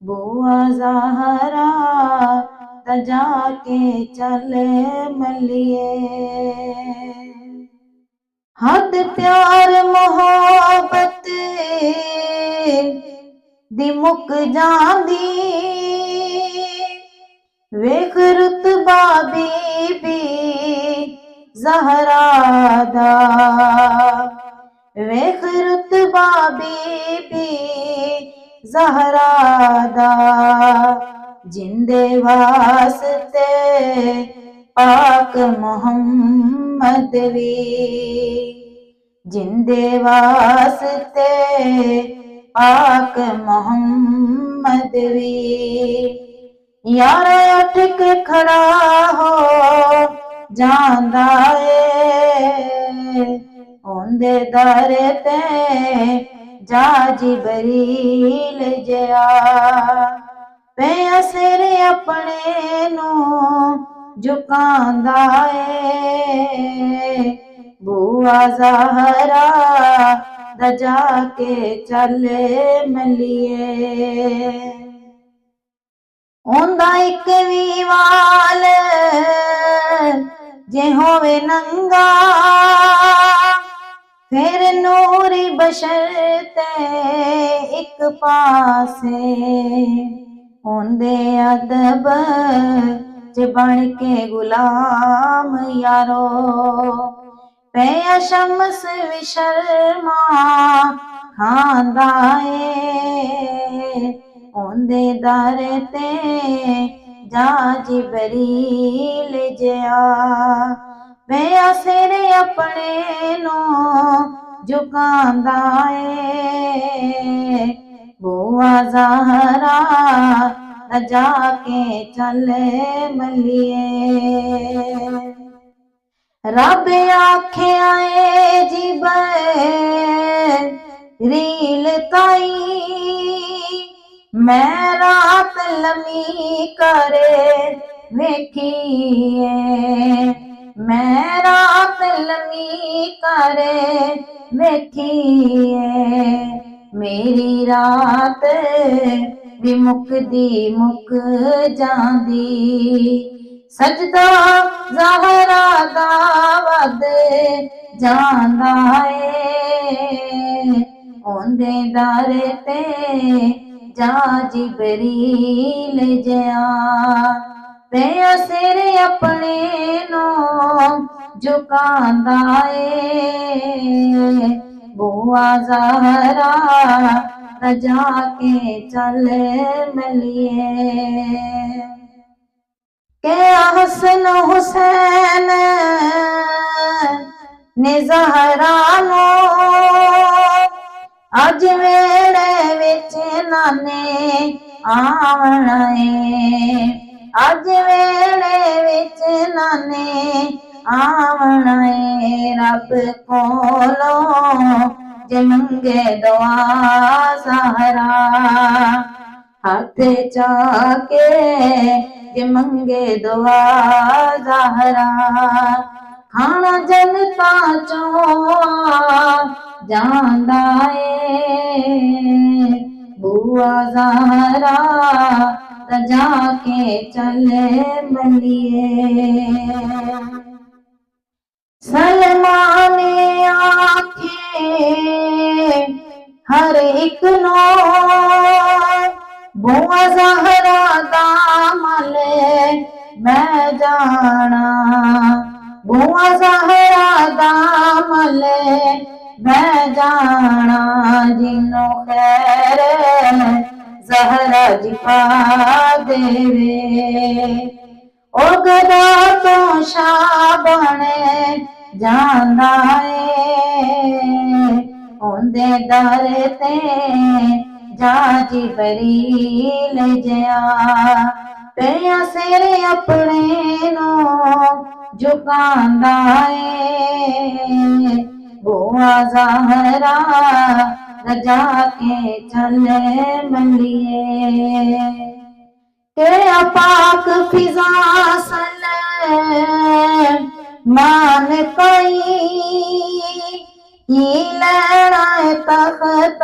बुआ ज़हरा दा जाके चले मलिए। हद प्यार मोहब्बत दी मुक जांदी, वेख रुतबा बीबी ज़हरा दा, वेख रुतबा बीबी ज़हरा दा। जिंदे वास्ते पाक मोहम्मद वी, जिंदे वास्ते पाक मोहम्मद वी। यार उठ के खड़ा हो जांदा ए, ओंदे दर ते जा जिबरील जिया। पिया सिर अपने नूं झुकांदा ए, बुआ ज़हरा दा जाके चले मलिए। ओंदा इक वी वाल जे होवे नंगा, फिर नूरी बशर ते इक पासे। ओंदे अदब च बन के गुलाम यारो, पिया शम्स भी शर्मा खांदा ए, ओंदे दर ते जा जिबरील जिया। पिया सिर अपने नूं झुकांदा ए, बुआ ज़हरा दा जाके चले मलिए। रब आख्या ए जिबरील ताई, मैं रात लमी करे वेखिए, मैं रात लमी करे वेखिए। मेरी रात भी मुकदी मुक जांदी, सजदा ज़हरा दा वध जांदा ए, ओंदे दर ते जा जिबरील जिया। पिया सिर अपने नूं झुकांदा ए, बुआ ज़हरा दा जाके चले मलिए। के हसन हुसैन ने ज़हरा नूं अज वेड़े विच नाने आवना ए, अज वेड़े विच नाने आवना ए। रब कोलों जे मंगे दुआ ज़हरा, हाथ चाके जे मंगे दुआ ज़हरा। खाना जनता चों जांदा ए, बुआ ज़हरा दा जाके चले मलिए। सलमान आखे हर एक नो, बुआ ज़हरा दा मल मैं जाना, बुआ ज़हरा दा मल मैं जाना। जिन्नो खैर ज़हरा जी पा देवे, ओ गदा तो शाह बने जांदा ए, ओंदे दर ते जा जिबरील जिया। पिया सिर अपने नूं झुकांदा ए, बुआ ज़हरा दा जाके चले मलिए। के पाक फिजा सन मान कई, की लैना है तख्त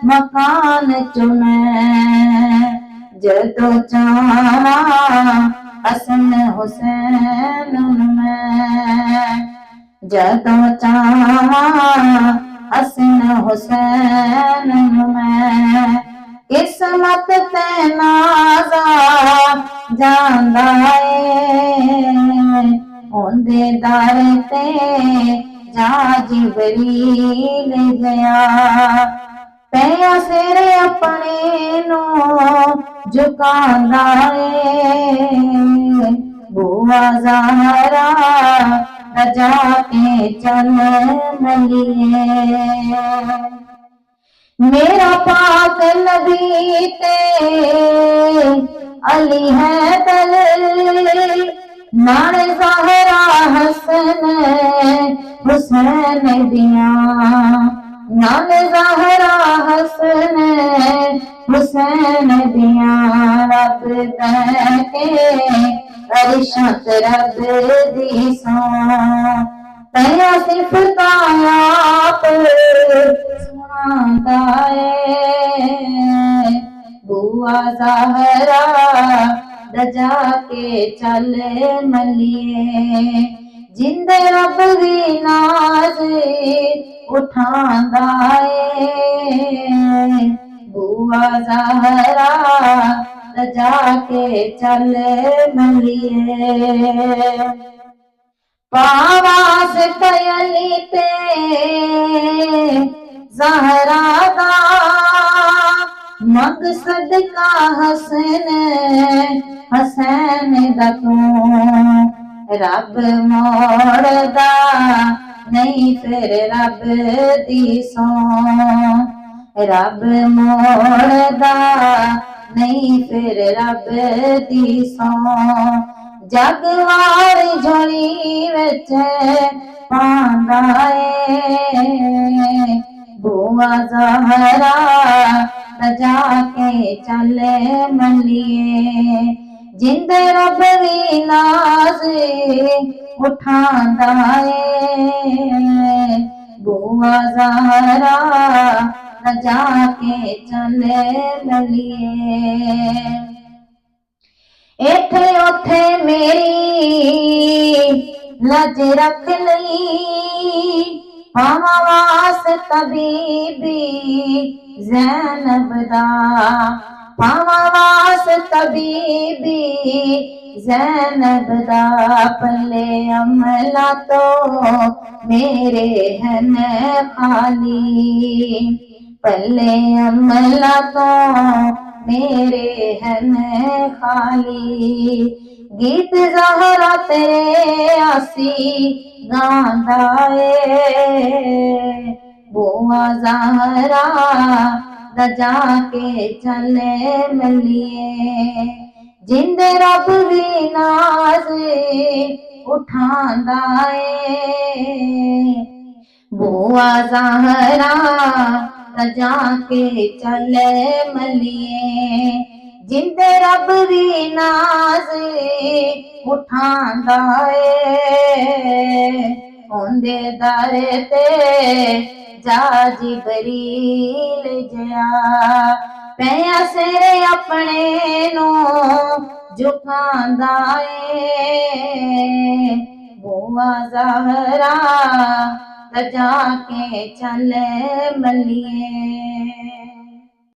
मकान चुने जदों चावा हसन हुसैन मैं जदों चावा हसन हुसैन मैं किस्मत ते नाजा जांदा ओंदे दर ते जा जिबरील गया पैया सिर अपने नू झुकांदा बुआ ज़हरा रजा के चल मलिए मेरा पाक नबी ते अली है दल नाले ज़हरा हसन हुसैन दिया नाले ज़हरा हसन हुसैन दिया रब के अरिशत रब दी सो तया सिफत आप सुनांदा बुआ ज़हरा रजा के चल मलिए जिंदे रब दी नाज उठांदा बुआ ज़हरा रजा के चल मलिए पावास कयली ते ज़हरा दा मकसद का हसन हसैन दा तू रब मोड़दा नहीं फिर रब दी सो रब मोड़दा नहीं फिर रब दी सो जगवार झोली विच पांदा बुआ ज़हरा रजा के चले मलिए जिंदे रब दी नाज उठांदा बुआ ज़हरा रजा के चले मलिए इथे उथे मेरी लज रख लई पावास तबीबी ज़ैनब दा पावास तबीबी ज़ैनब दा पल्ले अमला तो मेरे हन खाली पल्ले अमला तो मेरे हन खाली गीत ज़हरा तेरे आसी गांदा बुआ ज़हरा रजा के चले मलिए जिंदे रब भी नाज उठांदा बुआ ज़हरा रजा के चले मलिए जिंदे रब भी नाज उठांदा ओंदे दर ते जा जिबरील जया पैया सिर अपने नू झुकांदा बुआ ज़हरा रजा के चले मलिए।